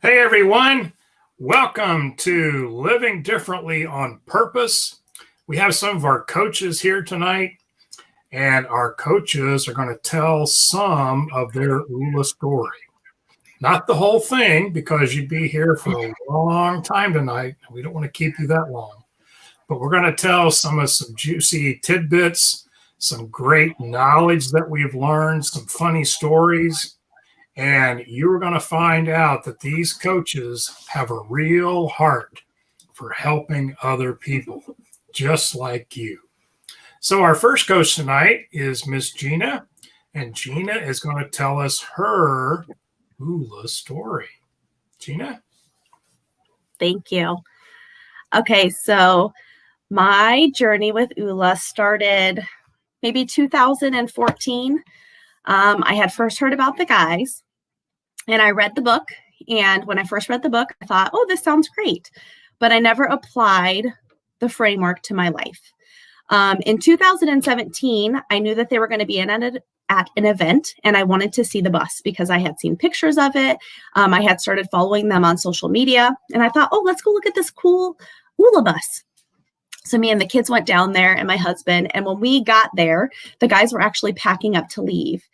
Hey everyone, welcome to Living Differently on Purpose. We have some of our coaches here tonight, and our coaches are going to tell some of their Oola story. Not the whole thing, because you'd be here for a long time tonight. We don't want to keep you that long, but we're going to tell some juicy tidbits, some great knowledge that we've learned, some funny stories. And you're going to find out that these coaches have a real heart for helping other people, just like you. So, our first coach tonight is Miss Gina, and Gina is going to tell us her Oola story. Gina? Thank you. Okay, so my journey with Oola started maybe 2014. I had first heard about the guys and I read the book. And when I first read the book, I thought, oh, this sounds great. But I never applied the framework to my life. In 2017, I knew that they were going to be at an event, and I wanted to see the bus because I had seen pictures of it. I had started following them on social media, and I thought, oh, let's go look at this cool Oola bus. So me and the kids went down there and my husband, and when we got there, the guys were actually packing up to leave.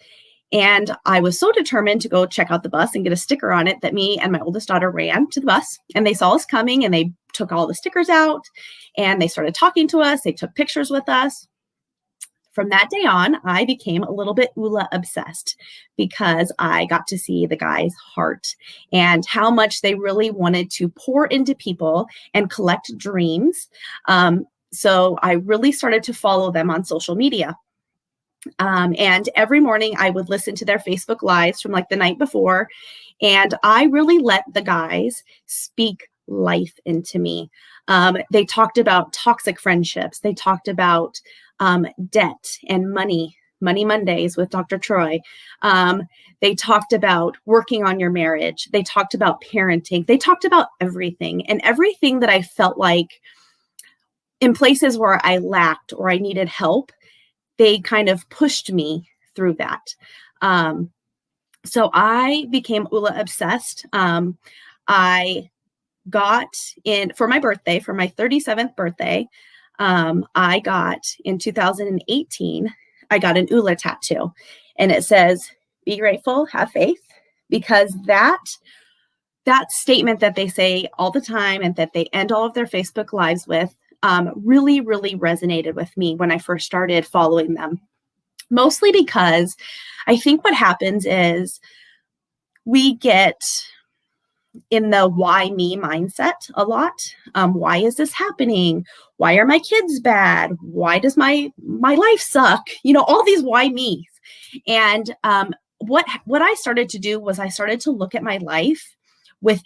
And I was so determined to go check out the bus and get a sticker on it that me and my oldest daughter ran to the bus, and they saw us coming and they took all the stickers out and they started talking to us. They took pictures with us. From that day on, I became a little bit Oola obsessed because I got to see the guys' heart and how much they really wanted to pour into people and collect dreams. So I really started to follow them on social media. And every morning I would listen to their Facebook lives from like the night before. And I really let the guys speak life into me. They talked about toxic friendships. They talked about debt and money Mondays with Dr. Troy. They talked about working on your marriage. They talked about parenting. They talked about everything, and everything that I felt like in places where I lacked or I needed help, they kind of pushed me through that. So I became Oola obsessed. I got in for my birthday, for my 37th birthday, I got in 2018, I got an Oola tattoo, and it says, be grateful, have faith, because that statement that they say all the time and that they end all of their Facebook lives with really, really resonated with me when I first started following them. Mostly because I think what happens is we get in the why me mindset a lot. Why is this happening? Why are my kids bad? Why does my life suck? All these why me's. And what I started to do was I started to look at my life with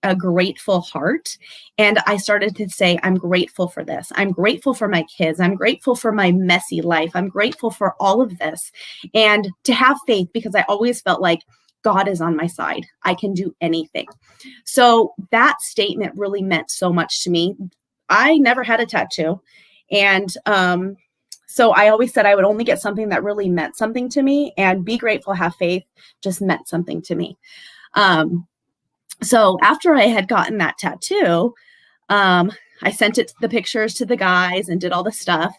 a grateful heart. And I started to say, I'm grateful for this. I'm grateful for my kids. I'm grateful for my messy life. I'm grateful for all of this. And to have faith, because I always felt like God is on my side. I can do anything. So that statement really meant so much to me. I never had a tattoo. And so I always said I would only get something that really meant something to me, and be grateful, have faith just meant something to me. So after I had gotten that tattoo, I sent the pictures to the guys and did all the stuff.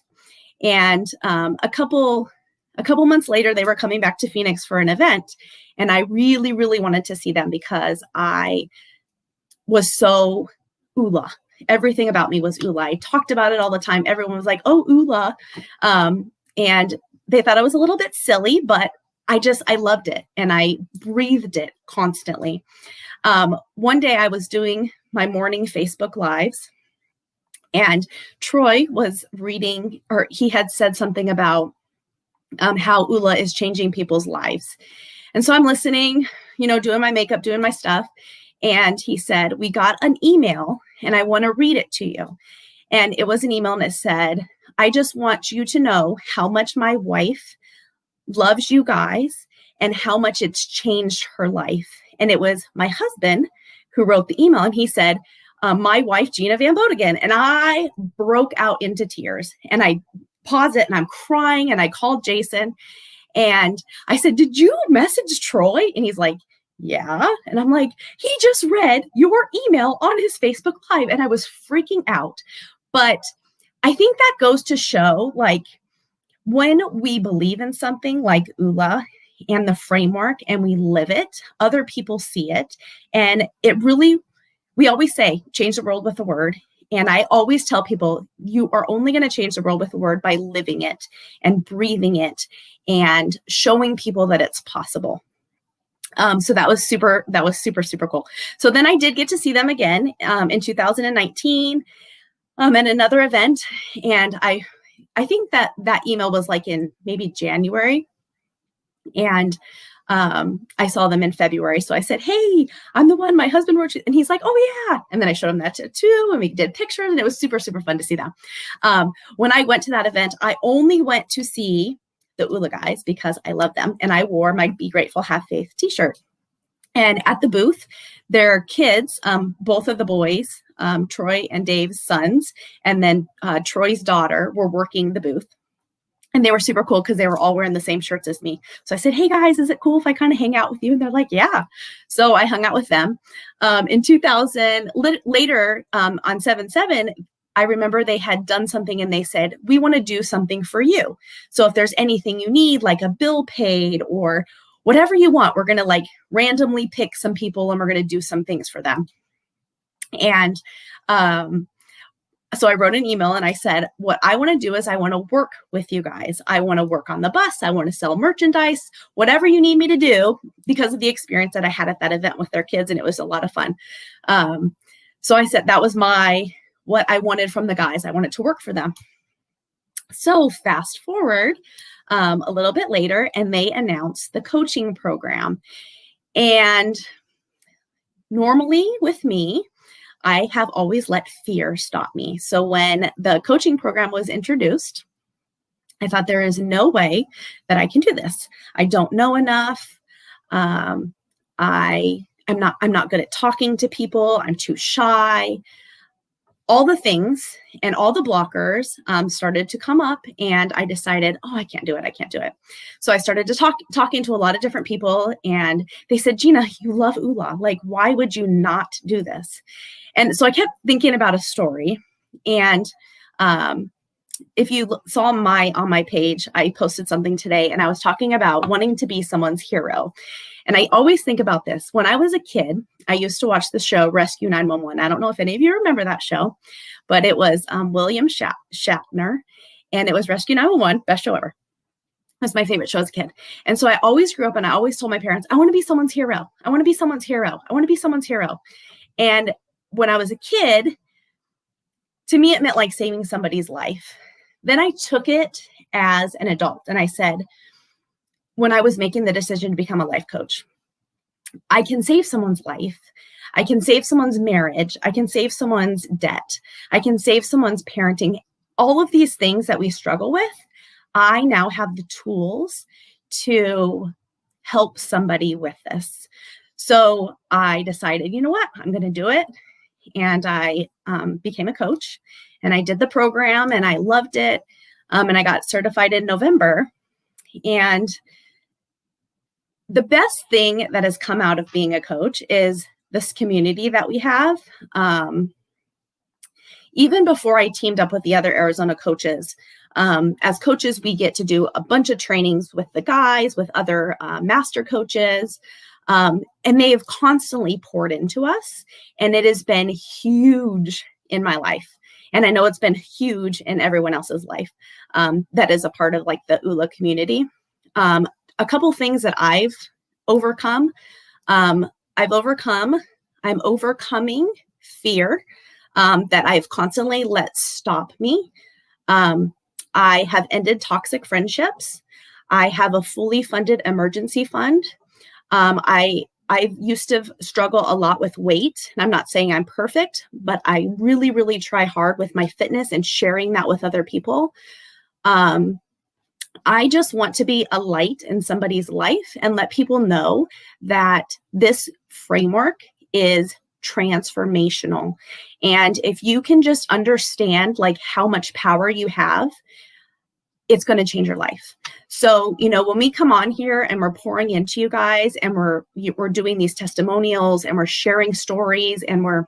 And a couple months later, they were coming back to Phoenix for an event. And I really, really wanted to see them because I was so Oola. Everything about me was Oola. I talked about it all the time. Everyone was like, oh, Oola. And they thought I was a little bit silly, but I loved it. And I breathed it constantly. One day I was doing my morning Facebook lives, and Troy was reading, or he had said something about how Oola is changing people's lives. And so I'm listening, doing my makeup, doing my stuff. And he said, we got an email and I want to read it to you. And it was an email and it said, I just want you to know how much my wife loves you guys and how much it's changed her life. And it was my husband who wrote the email. And he said, my wife, Gina Van Bodegen. And I broke out into tears, and I paused it and I'm crying, and I called Jason and I said, did you message Troy? And he's like, yeah. And I'm like, he just read your email on his Facebook Live. And I was freaking out. But I think that goes to show, like, when we believe in something like Oola and the framework and we live it, other people see it. And it really, we always say, change the world with a word. And I always tell people, you are only going to change the world with a word by living it and breathing it and showing people that it's possible. So that was super, super cool. So then I did get to see them again in 2019 at another event. And I think that email was like in maybe January. And I saw them in February. So I said, hey, I'm the one my husband works with. And he's like, oh, yeah. And then I showed him that too. And we did pictures and it was super, super fun to see them. When I went to that event, I only went to see the Oola guys because I love them. And I wore my Be Grateful, Have Faith t-shirt. And at the booth, their kids, both of the boys, Troy and Dave's sons, and then Troy's daughter were working the booth. And they were super cool because they were all wearing the same shirts as me. So I said, hey, guys, is it cool if I kind of hang out with you? And they're like, yeah. So I hung out with them. In 2000, later on 7/7, I remember they had done something and they said, we want to do something for you. So if there's anything you need, like a bill paid or whatever you want, we're going to like randomly pick some people and we're going to do some things for them. And so I wrote an email and I said, what I want to do is I want to work with you guys. I want to work on the bus. I want to sell merchandise, whatever you need me to do, because of the experience that I had at that event with their kids. And it was a lot of fun. So I said, that was what I wanted from the guys. I wanted to work for them. So fast forward a little bit later, and they announced the coaching program. And normally with me, I have always let fear stop me. So when the coaching program was introduced, I thought there is no way that I can do this. I don't know enough. I'm not good at talking to people. I'm too shy. All the things and all the blockers started to come up, and I decided, I can't do it. So I started to talking to a lot of different people, and they said, Gina, you love Oola. Like, why would you not do this? And so I kept thinking about a story. And if you saw on my page, I posted something today, and I was talking about wanting to be someone's hero. And I always think about this. When I was a kid, I used to watch the show Rescue 911. I don't know if any of you remember that show, but it was William Shatner, and it was Rescue 911, best show ever. It was my favorite show as a kid. And so I always grew up and I always told my parents, I want to be someone's hero. I want to be someone's hero. I want to be someone's hero. And when I was a kid, to me, it meant like saving somebody's life. Then I took it as an adult and I said, when I was making the decision to become a life coach, I can save someone's life. I can save someone's marriage. I can save someone's debt. I can save someone's parenting. All of these things that we struggle with, I now have the tools to help somebody with this. So I decided, you know what, I'm going to do it. And I became a coach, and I did the program, and I loved it. And I got certified in November. And the best thing that has come out of being a coach is this community that we have. Even before I teamed up with the other Arizona coaches, as coaches, we get to do a bunch of trainings with the guys, with other master coaches. And they have constantly poured into us, and it has been huge in my life. And I know it's been huge in everyone else's life that is a part of like the Oola community. A couple things that I've overcome. I'm overcoming fear that I've constantly let stop me. I have ended toxic friendships. I have a fully funded emergency fund. I used to struggle a lot with weight, and I'm not saying I'm perfect, but I really, really try hard with my fitness and sharing that with other people. I just want to be a light in somebody's life and let people know that this framework is transformational. And if you can just understand like how much power you have, it's going to change your life. So, when we come on here and we're pouring into you guys and we're doing these testimonials and we're sharing stories and we're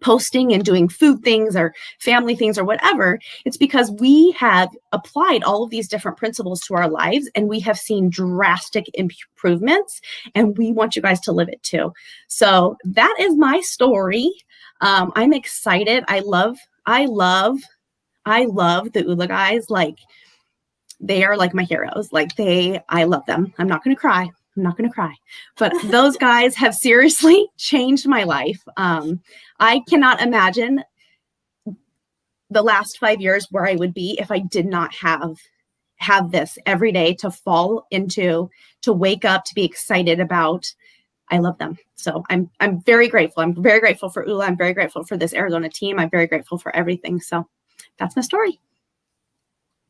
posting and doing food things or family things or whatever, it's because we have applied all of these different principles to our lives and we have seen drastic improvements, and we want you guys to live it too. So that is my story. I'm excited. I love the Oola guys. Like, they are like my heroes. I love them. I'm not going to cry. But those guys have seriously changed my life. I cannot imagine the last 5 years where I would be if I did not have this every day to fall into, to wake up, to be excited about. I love them. So I'm very grateful. I'm very grateful for Oola. I'm very grateful for this Arizona team. I'm very grateful for everything. So that's my story.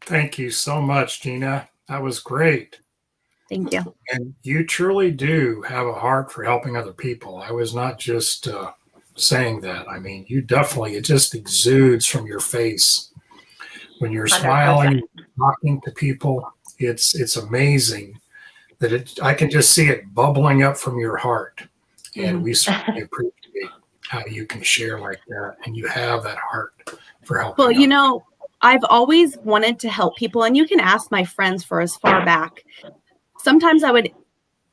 Thank you so much, Gina. That was great. Thank you. And you truly do have a heart for helping other people. I was not just saying that. I mean, you definitely, it just exudes from your face when you're 100%. smiling, talking to people. It's amazing that I can just see it bubbling up from your heart. And we certainly appreciate how you can share like that, and you have that heart for helping. Well, I've always wanted to help people, and you can ask my friends for as far back. Sometimes I would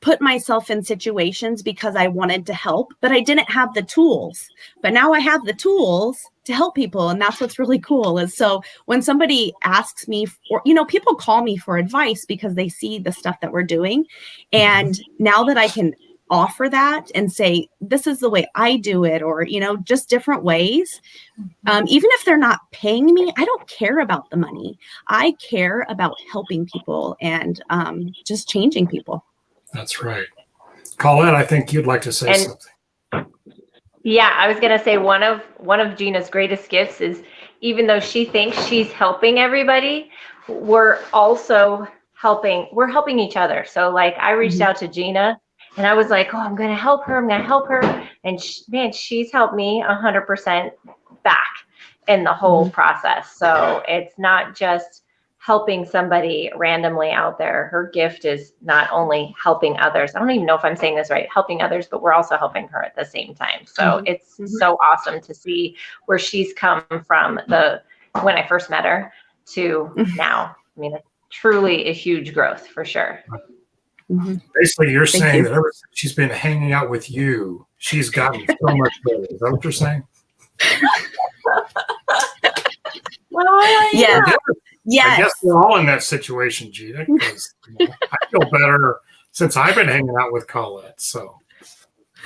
put myself in situations because I wanted to help, but I didn't have the tools. But now I have the tools to help people. And that's what's really cool is, so when somebody asks me for, people call me for advice because they see the stuff that we're doing. And now that I can offer that and say, this is the way I do it, or, just different ways. Even if they're not paying me, I don't care about the money. I care about helping people and just changing people. That's right. Colette, I think you'd like to say something. Yeah, I was going to say one of Gina's greatest gifts is, even though she thinks she's helping everybody, we're helping each other. So like, I reached out to Gina and I was like, oh, I'm going to help her. And she's helped me 100% back in the whole process. So it's not just helping somebody randomly out there. Her gift is not only helping others. I don't even know if I'm saying this right, helping others, but we're also helping her at the same time. So it's so awesome to see where she's come from when I first met her to now. I mean, it's truly a huge growth for sure. Basically, you're saying that ever since she's been hanging out with you, she's gotten so much better. Is that what you're saying? Well, yeah. Yes. I guess we're all in that situation, Gina, because I feel better since I've been hanging out with Colette. So,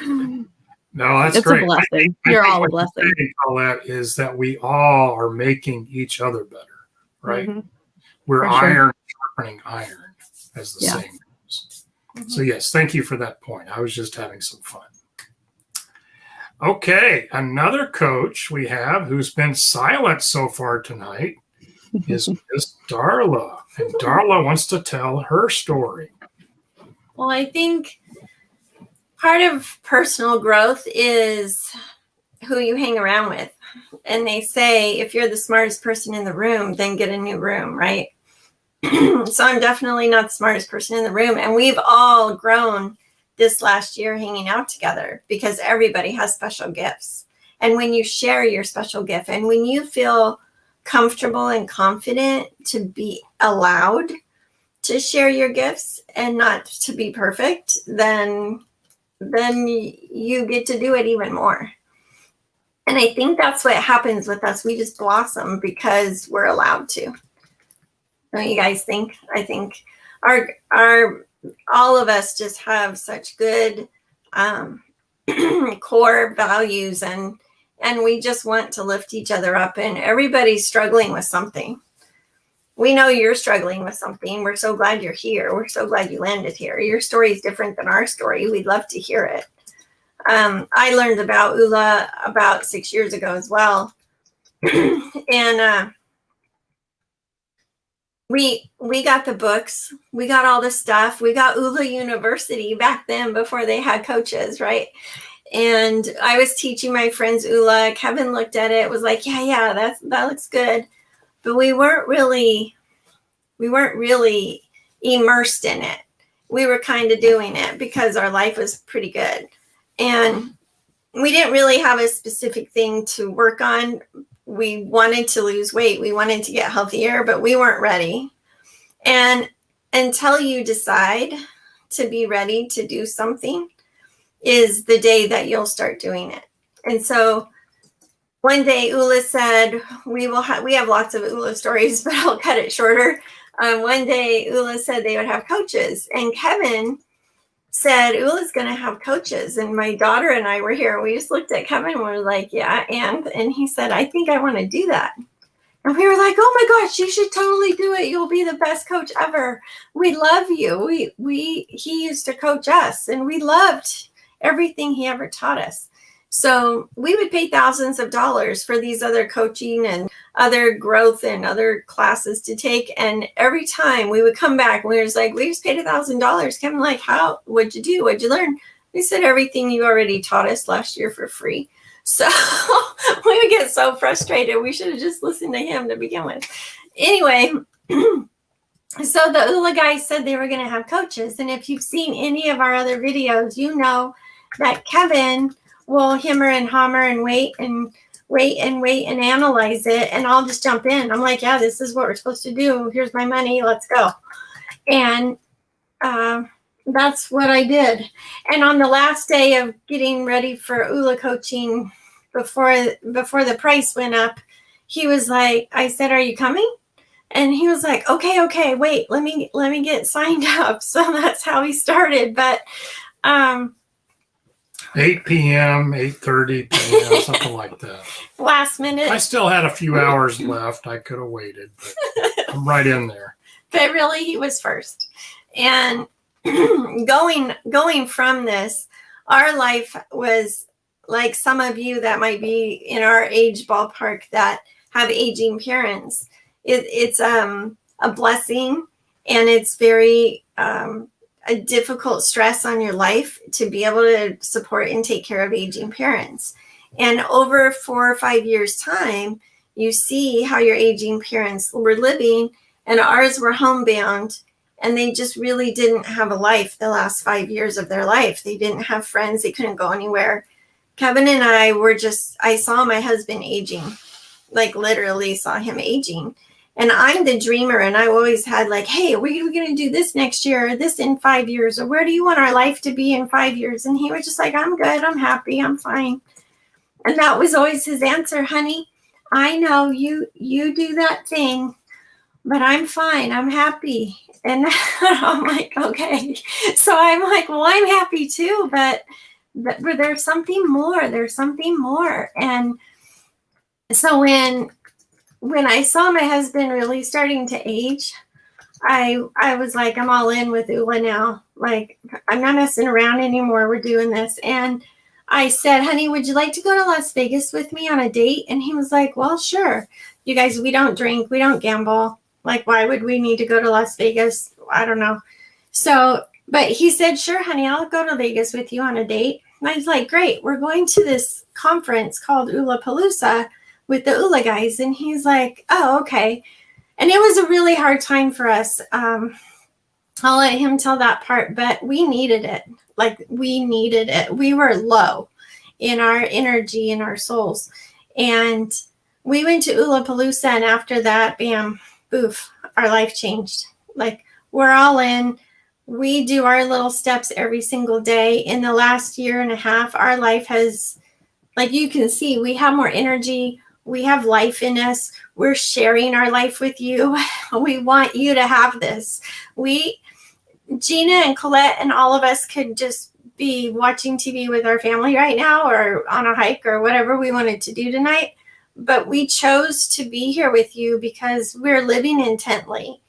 no, that's great. A blessing. You're all a blessing. Colette, is that we all are making each other better, right? We're for iron sharpening iron, as the saying goes. So, yes, thank you for that point. I was just having some fun. Okay, another coach we have who's been silent so far tonight is Miss Darla. And Darla wants to tell her story. Well, I think part of personal growth is who you hang around with. And they say, if you're the smartest person in the room, then get a new room, right? So I'm definitely not the smartest person in the room. And we've all grown this last year hanging out together because everybody has special gifts. And when you share your special gift and when you feel comfortable and confident to be allowed to share your gifts and not to be perfect, then you get to do it even more. And I think that's what happens with us. We just blossom because we're allowed to. Don't you guys think? I think our all of us just have such good core values, and we just want to lift each other up, and everybody's struggling with something. We know you're struggling with something. We're so glad you're here. We're so glad you landed here. Your story is different than our story. We'd love to hear it. I learned about Oola about 6 years ago as well. And we got the books. We got all the stuff. We got Oola University back then before they had coaches, right? And I was teaching my friends Oola. Kevin looked at it, was like, yeah, that looks good. But we weren't really We weren't really immersed in it. We were kind of doing it because our life was pretty good. And we didn't really have a specific thing to work on. We wanted to lose weight. We wanted to get healthier, but we weren't ready. And until you decide to be ready to do something is the day that you'll start doing it. And so one day Oola said, we have lots of Oola stories, but I'll cut it shorter. One day Oola said they would have coaches, and Kevin said, Oola's going to have coaches. And my daughter and I were here. We just looked at Kevin and we were like, yeah. And he said, I think I want to do that. And we were like, oh my gosh, you should totally do it. You'll be the best coach ever. We love you. He used to coach us, and we loved everything he ever taught us. So we would pay thousands of dollars for these other coaching and other growth and other classes to take. And every time we would come back, we was like, we just paid $1,000. Kevin, like, how? What'd you do? What'd you learn? We said everything you already taught us last year for free. So we would get so frustrated. We should have just listened to him to begin with. Anyway, so the Oola guys said they were going to have coaches. And if you've seen any of our other videos, you know that Kevin will hammer and hammer and wait and analyze it. And I'll just jump in. I'm like, yeah, this is what we're supposed to do. Here's my money. Let's go. And that's what I did. And on the last day of getting ready for Oola coaching, before the price went up, he was like, I said, are you coming? And he was like, okay, wait, let me get signed up. So that's how he started. But 8 p.m., 8:30 p.m., something like that. Last minute. I still had a few hours left. I could have waited, but I'm right in there. But really, he was first. And going from this, our life was like some of you that might be in our age ballpark that have aging parents. It's a blessing, and it's very a difficult stress on your life to be able to support and take care of aging parents. And over 4 or 5 years time, you see how your aging parents were living, and ours were homebound, and they just really didn't have a life the last 5 years of their life. They didn't have friends. They couldn't go anywhere. Kevin and I I saw my husband aging, like literally saw him aging. And I'm the dreamer, and I always had like, hey, are we going to do this next year, or this in 5 years, or where do you want our life to be in 5 years? And he was just like, I'm good, I'm happy, I'm fine. And that was always his answer, honey. I know you do that thing, but I'm fine, I'm happy. And I'm like, okay. So I'm like, well, I'm happy too, but there's something more. There's something more. And so when I saw my husband really starting to age, I was like, I'm all in with Oola now. Like, I'm not messing around anymore. We're doing this. And I said, honey, would you like to go to Las Vegas with me on a date? And he was like, well, sure. You guys, we don't drink. We don't gamble. Like, why would we need to go to Las Vegas? I don't know. So, but he said, sure, honey, I'll go to Vegas with you on a date. And I was like, great. We're going to this conference called Oola Palooza with the Oola guys. And he's like, oh, okay. And it was a really hard time for us. I'll let him tell that part, but we needed it. Like, we needed it. We were low in our energy, in our souls. And we went to Oola Palooza, and after that, bam, boof, our life changed. Like, we're all in. We do our little steps every single day. In the last year and a half, our life has, like you can see, we have more energy. We have life in us. We're sharing our life with you. We want you to have this. Gina and Colette and all of us could just be watching TV with our family right now, or on a hike, or whatever we wanted to do tonight. But we chose to be here with you because we're living intently.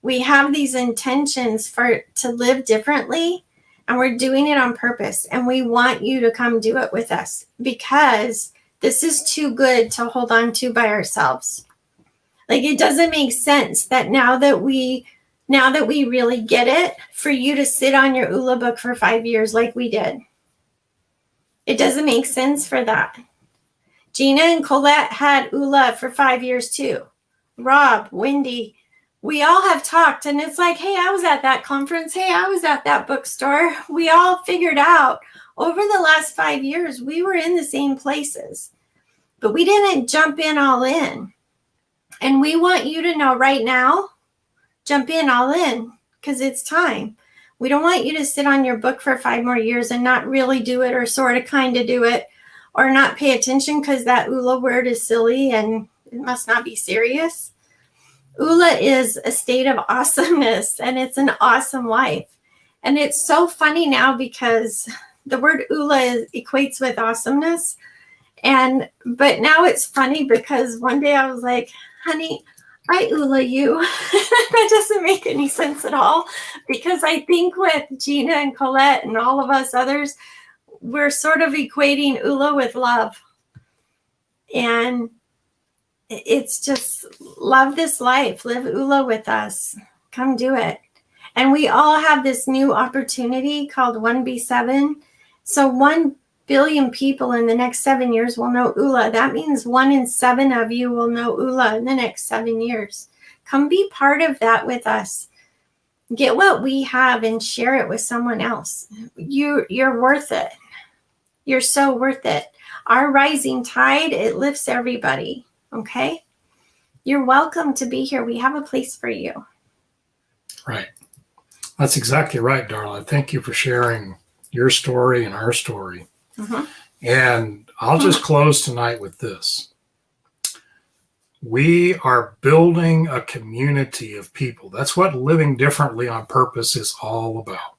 We have these intentions to live differently, and we're doing it on purpose. And we want you to come do it with us, because this is too good to hold on to by ourselves. Like, it doesn't make sense that now that we really get it, for you to sit on your Oola book for 5 years like we did. It doesn't make sense for that. Gina and Colette had Oola for 5 years too. Rob, Wendy, we all have talked, and it's like, hey, I was at that conference. Hey, I was at that bookstore. We all figured out over the last 5 years, we were in the same places, but we didn't jump in all in. And we want you to know right now, jump in all in, because it's time. We don't want you to sit on your book for 5 more years and not really do it, or sort of kind of do it, or not pay attention because that Oola word is silly and it must not be serious. Oola is a state of awesomeness, and it's an awesome life. And it's so funny now because the word Oola equates with awesomeness. But now it's funny because one day I was like, honey, I Oola you. That doesn't make any sense at all, because I think with Gina and Colette and all of us others, we're sort of equating Oola with love. And it's just love this life, live Oola with us, come do it. And we all have this new opportunity called 1B7. So 1 billion people in the next 7 years will know Oola. That means 1 in 7 of you will know Oola in the next 7 years. Come be part of that with us. Get what we have and share it with someone else. You're worth it. You're so worth it. Our rising tide, it lifts everybody. Okay? You're welcome to be here. We have a place for you. Right. That's exactly right, Darla. Thank you for sharing your story and our story. Mm-hmm. And I'll just close tonight with this. We are building a community of people. That's what living differently on purpose is all about.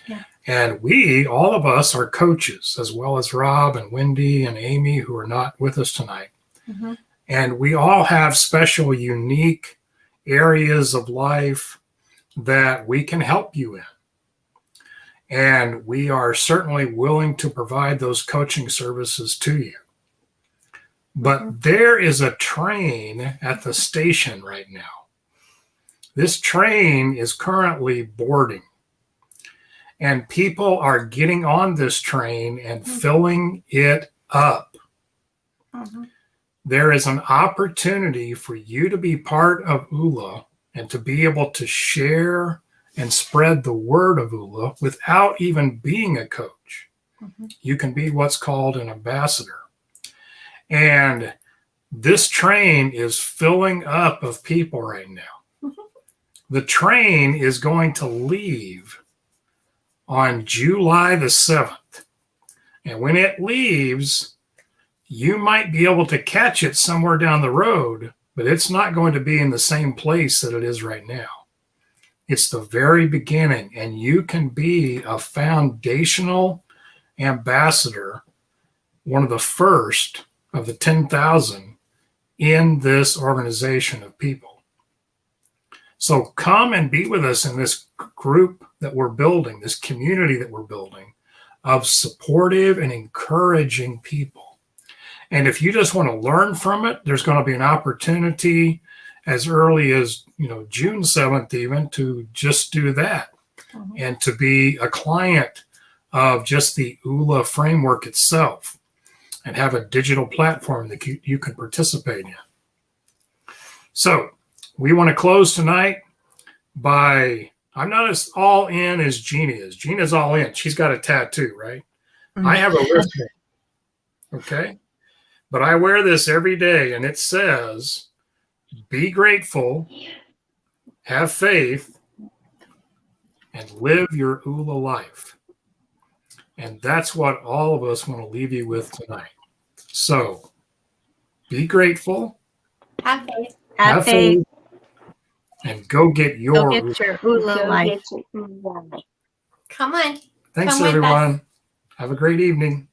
Yeah. And we, all of us, are coaches, as well as Rob and Wendy and Amy, who are not with us tonight. Mm-hmm. And we all have special, unique areas of life that we can help you in. And we are certainly willing to provide those coaching services to you. But there is a train at the station right now. This train is currently boarding. And people are getting on this train and filling it up. Mm-hmm. There is an opportunity for you to be part of Oola and to be able to share and spread the word of Oola without even being a coach. Mm-hmm. You can be what's called an ambassador. And this train is filling up of people right now. Mm-hmm. The train is going to leave on July the 7th. And when it leaves, you might be able to catch it somewhere down the road, but it's not going to be in the same place that it is right now. It's the very beginning, and you can be a foundational ambassador, one of the first of the 10,000 in this organization of people. So come and be with us in this group that we're building, this community that we're building of supportive and encouraging people. And if you just want to learn from it, there's going to be an opportunity as early as, June 7th even, to just do that. Mm-hmm. And to be a client of just the Oola framework itself and have a digital platform that you can participate in. So we want to close tonight by, I'm not as all in as Gina is. Gina's all in. She's got a tattoo, right? Mm-hmm. I have a wristband. Okay. But I wear this every day, and it says, be grateful, have faith, and live your Oola life. And that's what all of us want to leave you with tonight. So be grateful, Have faith. Have faith. And go get your Go get your Oola life. Get your Oola life. Come on. Thanks, Come with us. everyone. Have a great evening.